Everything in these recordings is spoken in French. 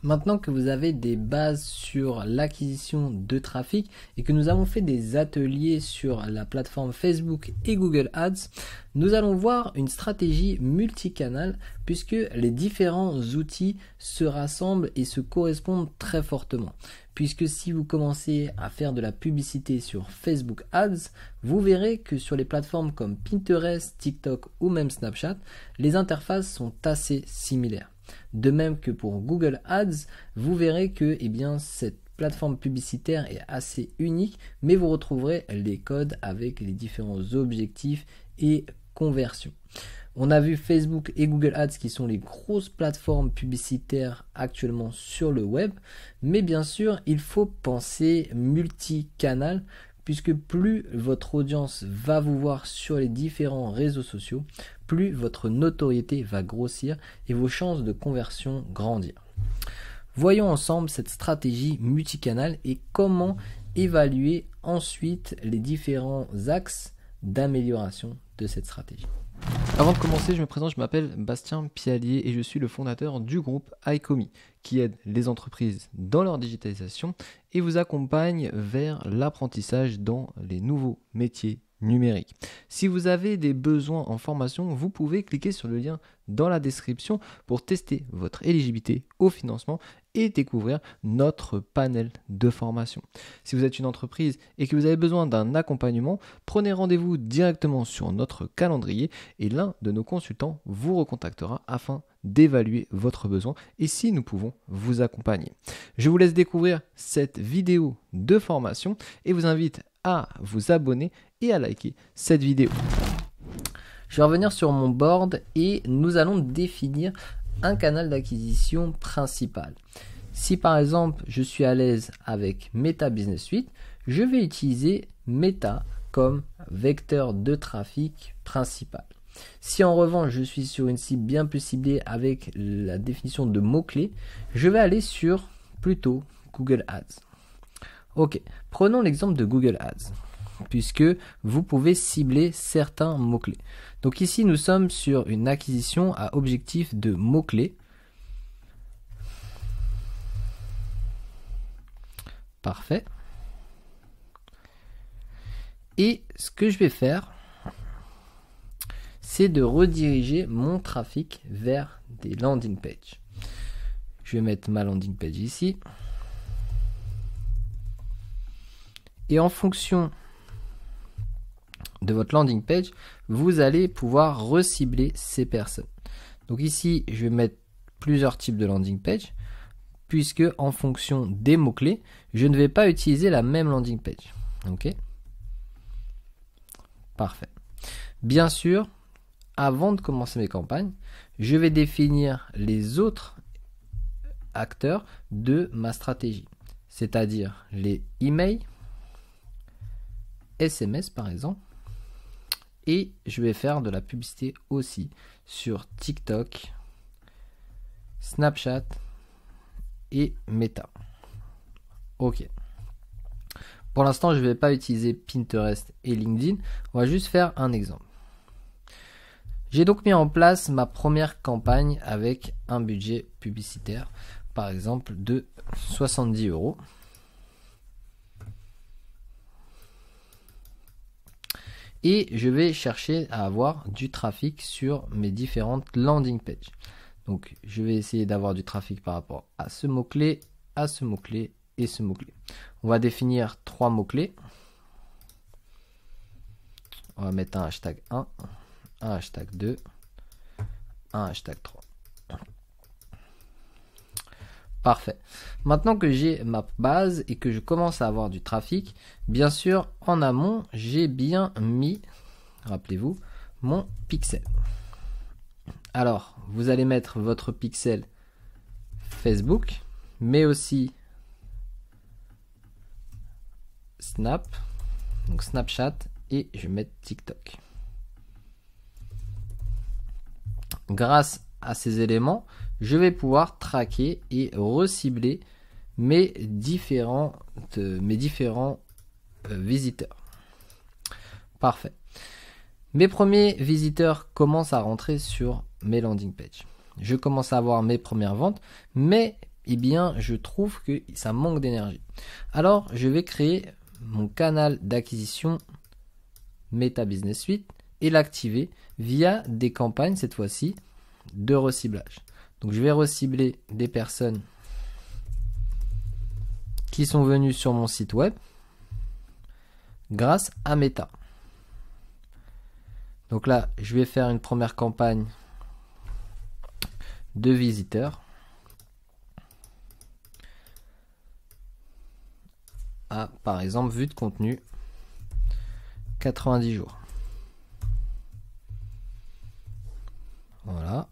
Maintenant que vous avez des bases sur l'acquisition de trafic et que nous avons fait des ateliers sur la plateforme Facebook et Google Ads, nous allons voir une stratégie multicanal puisque les différents outils se rassemblent et se correspondent très fortement. Puisque si vous commencez à faire de la publicité sur Facebook Ads, vous verrez que sur les plateformes comme Pinterest, TikTok ou même Snapchat, les interfaces sont assez similaires. De même que pour Google Ads, vous verrez que cette plateforme publicitaire est assez unique, mais vous retrouverez les codes avec les différents objectifs et conversions. On a vu Facebook et Google Ads qui sont les grosses plateformes publicitaires actuellement sur le web, mais bien sûr, il faut penser multicanal puisque plus votre audience va vous voir sur les différents réseaux sociaux, plus votre notoriété va grossir et vos chances de conversion grandir. Voyons ensemble cette stratégie multicanal et comment évaluer ensuite les différents axes d'amélioration de cette stratégie. Avant de commencer, je me présente, je m'appelle Bastien Piallier et je suis le fondateur du groupe iCommi qui aide les entreprises dans leur digitalisation et vous accompagne vers l'apprentissage dans les nouveaux métiers numériques. Si vous avez des besoins en formation, vous pouvez cliquer sur le lien dans la description pour tester votre éligibilité au financement et découvrir notre panel de formation. Si vous êtes une entreprise et que vous avez besoin d'un accompagnement, prenez rendez-vous directement sur notre calendrier et l'un de nos consultants vous recontactera afin d'évaluer votre besoin et si nous pouvons vous accompagner. Je vous laisse découvrir cette vidéo de formation et vous invite à vous abonner et à liker cette vidéo. Je vais revenir sur mon board et nous allons définir un canal d'acquisition principal. Si par exemple je suis à l'aise avec Meta Business Suite, je vais utiliser Meta comme vecteur de trafic principal. Si en revanche je suis sur une cible bien plus ciblée avec la définition de mots-clés, je vais aller sur plutôt Google Ads. Ok, prenons l'exemple de Google Ads, puisque vous pouvez cibler certains mots-clés. Donc ici, nous sommes sur une acquisition à objectif de mots-clés. Parfait. Et ce que je vais faire, c'est de rediriger mon trafic vers des landing pages. Je vais mettre ma landing page ici. Et en fonction de votre landing page, vous allez pouvoir recibler ces personnes. Donc ici, je vais mettre plusieurs types de landing page, puisque en fonction des mots-clés, je ne vais pas utiliser la même landing page. Ok ? Parfait. Bien sûr, avant de commencer mes campagnes, je vais définir les autres acteurs de ma stratégie, c'est-à-dire les emails, SMS par exemple, et je vais faire de la publicité aussi sur TikTok, Snapchat et Meta. Ok. Pour l'instant, je ne vais pas utiliser Pinterest et LinkedIn. On va juste faire un exemple. J'ai donc mis en place ma première campagne avec un budget publicitaire, par exemple de 70 €. Et je vais chercher à avoir du trafic sur mes différentes landing pages. Donc je vais essayer d'avoir du trafic par rapport à ce mot-clé, à ce mot-clé et ce mot-clé. On va définir 3 mots-clés. On va mettre un hashtag 1, un hashtag 2, un hashtag 3. Parfait. Maintenant que j'ai ma base et que je commence à avoir du trafic, bien sûr, en amont, j'ai bien mis, rappelez-vous, mon pixel. Alors, vous allez mettre votre pixel Facebook, mais aussi Snap, donc Snapchat, et je vais mettre TikTok. Grâce à ces éléments, je vais pouvoir traquer et recibler mes différents visiteurs. Parfait. Mes premiers visiteurs commencent à rentrer sur mes landing pages. Je commence à avoir mes premières ventes, mais eh bien, je trouve que ça manque d'énergie. Alors, je vais créer mon canal d'acquisition Meta Business Suite et l'activer via des campagnes, cette fois-ci, de reciblage. Donc, je vais recibler des personnes qui sont venues sur mon site web grâce à Meta. Donc là, je vais faire une première campagne de visiteurs à, par exemple, vue de contenu 90 jours. Voilà.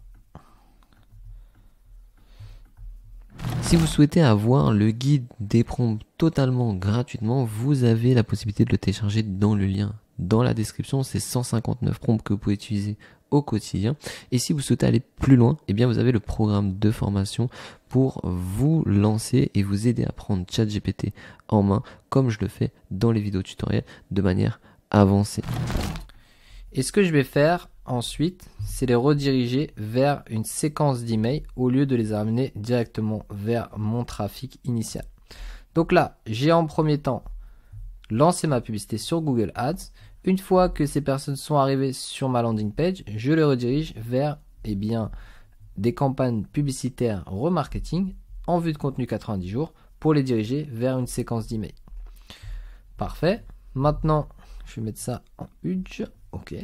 Si vous souhaitez avoir le guide des prompts totalement gratuitement, vous avez la possibilité de le télécharger dans le lien dans la description. C'est 159 prompts que vous pouvez utiliser au quotidien. Et si vous souhaitez aller plus loin, eh bien vous avez le programme de formation pour vous lancer et vous aider à prendre ChatGPT en main, comme je le fais dans les vidéos tutoriels, de manière avancée. Et ce que je vais faire ensuite, c'est les rediriger vers une séquence d'emails au lieu de les amener directement vers mon trafic initial. Donc là, j'ai en premier temps lancé ma publicité sur Google Ads. Une fois que ces personnes sont arrivées sur ma landing page, je les redirige vers des campagnes publicitaires remarketing en vue de contenu 90 jours pour les diriger vers une séquence d'emails. Parfait. Maintenant, je vais mettre ça en Huge. OK.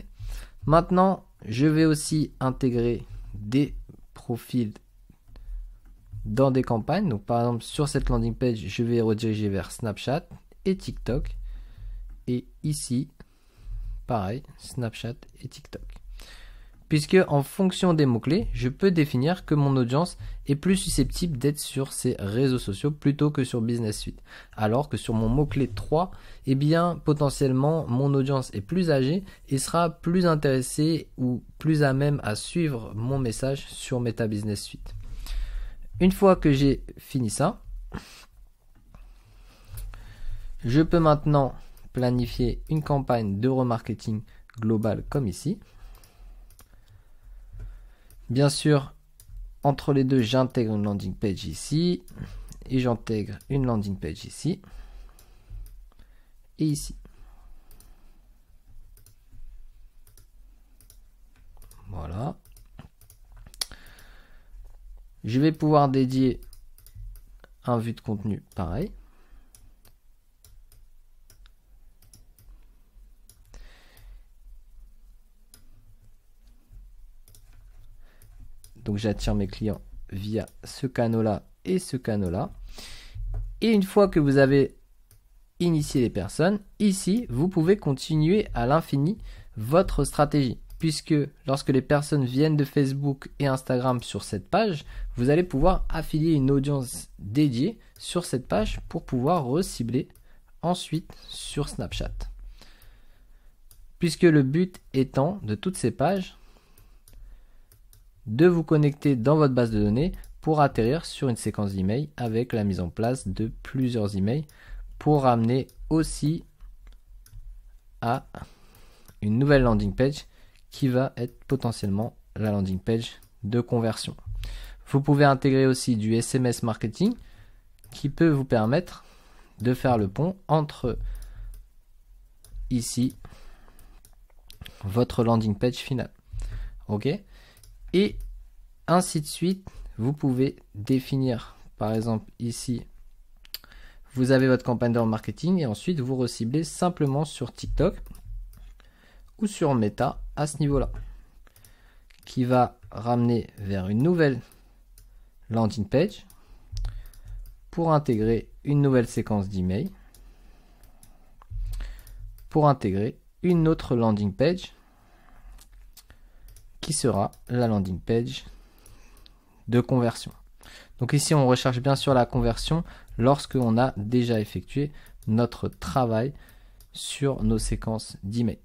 Maintenant, je vais aussi intégrer des profils dans des campagnes. Donc, par exemple, sur cette landing page, je vais rediriger vers Snapchat et TikTok. Et ici, pareil, Snapchat et TikTok. Puisque en fonction des mots-clés, je peux définir que mon audience est plus susceptible d'être sur ces réseaux sociaux plutôt que sur Business Suite. Alors que sur mon mot-clé 3, eh bien, potentiellement, mon audience est plus âgée et sera plus intéressée ou plus à même à suivre mon message sur Meta Business Suite. Une fois que j'ai fini ça, je peux maintenant planifier une campagne de remarketing global comme ici. Bien sûr, entre les deux, j'intègre une landing page ici et j'intègre une landing page ici et ici. Voilà. Je vais pouvoir dédier un vue de contenu pareil. Donc j'attire mes clients via ce canal-là et ce canal-là. Et une fois que vous avez initié les personnes, ici, vous pouvez continuer à l'infini votre stratégie. Puisque lorsque les personnes viennent de Facebook et Instagram sur cette page, vous allez pouvoir affilier une audience dédiée sur cette page pour pouvoir recibler ensuite sur Snapchat. Puisque le but étant de toutes ces pages, de vous connecter dans votre base de données pour atterrir sur une séquence d'emails avec la mise en place de plusieurs emails pour ramener aussi à une nouvelle landing page qui va être potentiellement la landing page de conversion. Vous pouvez intégrer aussi du SMS marketing qui peut vous permettre de faire le pont entre ici votre landing page finale. OK ? Et ainsi de suite, vous pouvez définir, par exemple ici, vous avez votre campagne de remarketing et ensuite vous reciblez simplement sur TikTok ou sur Meta à ce niveau-là, qui va ramener vers une nouvelle landing page pour intégrer une nouvelle séquence d'email, pour intégrer une autre landing page qui sera la landing page de conversion. Donc ici, on recherche bien sûr la conversion lorsque on a déjà effectué notre travail sur nos séquences d'email.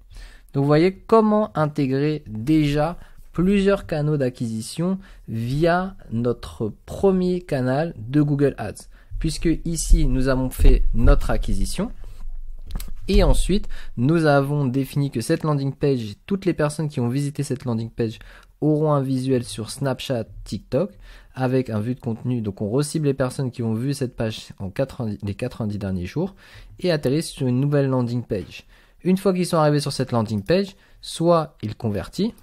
Donc vous voyez comment intégrer déjà plusieurs canaux d'acquisition via notre premier canal de Google Ads. Puisque ici, nous avons fait notre acquisition. Et ensuite, nous avons défini que cette landing page, toutes les personnes qui ont visité cette landing page auront un visuel sur Snapchat, TikTok, avec un vue de contenu. Donc on recible les personnes qui ont vu cette page en les 90 derniers jours et atterrissent sur une nouvelle landing page. Une fois qu'ils sont arrivés sur cette landing page, soit ils convertissent,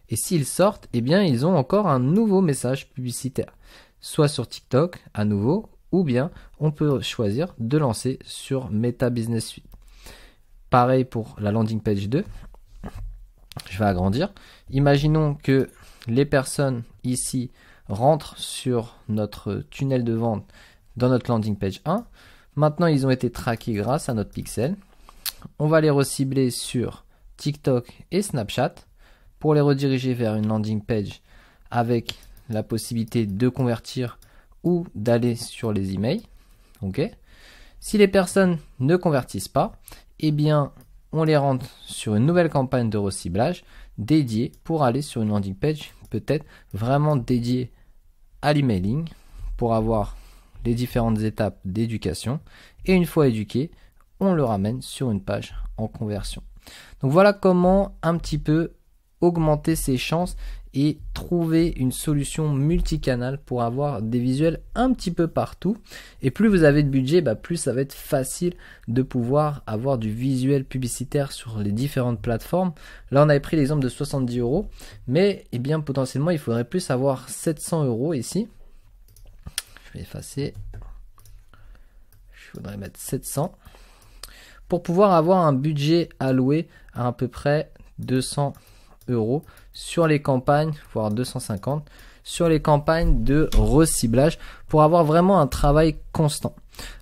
et s'ils sortent, eh bien ils ont encore un nouveau message publicitaire, soit sur TikTok à nouveau, ou bien on peut choisir de lancer sur Meta Business Suite. Pareil pour la landing page 2. Je vais agrandir. Imaginons que les personnes ici rentrent sur notre tunnel de vente dans notre landing page 1. Maintenant, ils ont été traqués grâce à notre pixel. On va les recibler sur TikTok et Snapchat pour les rediriger vers une landing page avec la possibilité de convertir ou d'aller sur les emails. Ok. Si les personnes ne convertissent pas, eh bien, on les rentre sur une nouvelle campagne de reciblage dédiée pour aller sur une landing page peut-être vraiment dédiée à l'emailing pour avoir les différentes étapes d'éducation. Et une fois éduqué, on le ramène sur une page en conversion. Donc voilà comment un petit peu augmenter ses chances et trouver une solution multicanal pour avoir des visuels un petit peu partout. Et plus vous avez de budget, plus ça va être facile de pouvoir avoir du visuel publicitaire sur les différentes plateformes. Là, on avait pris l'exemple de 70 €, mais bien potentiellement, il faudrait plus avoir 700 € ici. Je vais effacer. Je voudrais mettre 700 pour pouvoir avoir un budget alloué à peu près 200 € sur les campagnes, voire 250 sur les campagnes de reciblage pour avoir vraiment un travail constant.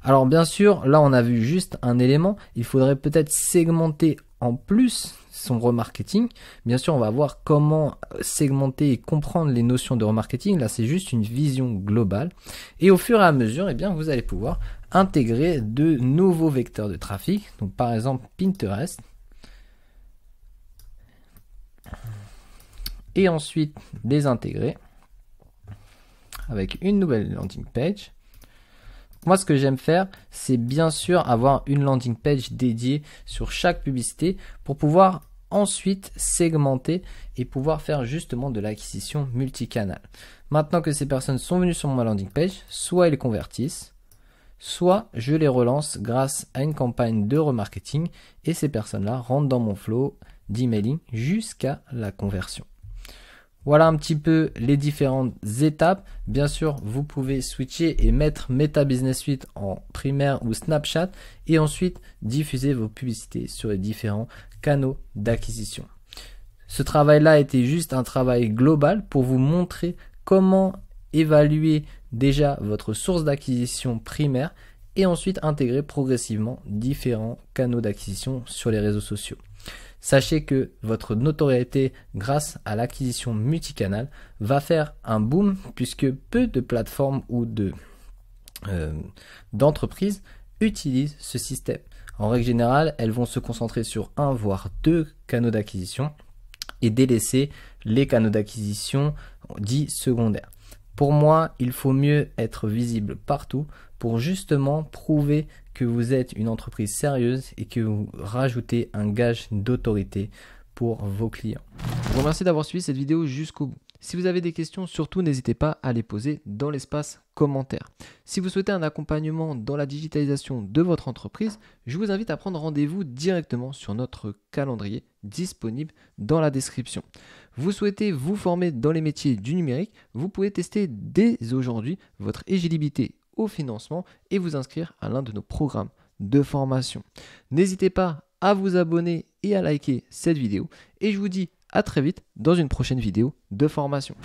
Alors bien sûr, là on a vu juste un élément, il faudrait peut-être segmenter en plus son remarketing. Bien sûr, on va voir comment segmenter et comprendre les notions de remarketing. Là, c'est juste une vision globale. Et au fur et à mesure, vous allez pouvoir intégrer de nouveaux vecteurs de trafic. Donc par exemple Pinterest. Et ensuite les intégrer avec une nouvelle landing page. Moi, ce que j'aime faire, c'est bien sûr avoir une landing page dédiée sur chaque publicité pour pouvoir ensuite segmenter et pouvoir faire justement de l'acquisition multicanal. Maintenant que ces personnes sont venues sur ma landing page, soit ils convertissent, soit je les relance grâce à une campagne de remarketing et ces personnes-là rentrent dans mon flow d'emailing jusqu'à la conversion. Voilà un petit peu les différentes étapes. Bien sûr, vous pouvez switcher et mettre Meta Business Suite en primaire ou Snapchat et ensuite diffuser vos publicités sur les différents canaux d'acquisition. Ce travail-là était juste un travail global pour vous montrer comment évaluer déjà votre source d'acquisition primaire et ensuite intégrer progressivement différents canaux d'acquisition sur les réseaux sociaux. Sachez que votre notoriété grâce à l'acquisition multicanal va faire un boom puisque peu de plateformes ou d'entreprises utilisent ce système. En règle générale, elles vont se concentrer sur un voire deux canaux d'acquisition et délaisser les canaux d'acquisition dits secondaires. Pour moi, il faut mieux être visible partout pour justement prouver que vous êtes une entreprise sérieuse et que vous rajoutez un gage d'autorité pour vos clients. Je vous remercie d'avoir suivi cette vidéo jusqu'au bout. Si vous avez des questions, surtout n'hésitez pas à les poser dans l'espace commentaire. Si vous souhaitez un accompagnement dans la digitalisation de votre entreprise, je vous invite à prendre rendez-vous directement sur notre calendrier disponible dans la description. Vous souhaitez vous former dans les métiers du numérique, vous pouvez tester dès aujourd'hui votre éligibilité au financement et vous inscrire à l'un de nos programmes de formation. N'hésitez pas à vous abonner et à liker cette vidéo et je vous dis à très vite dans une prochaine vidéo de formation.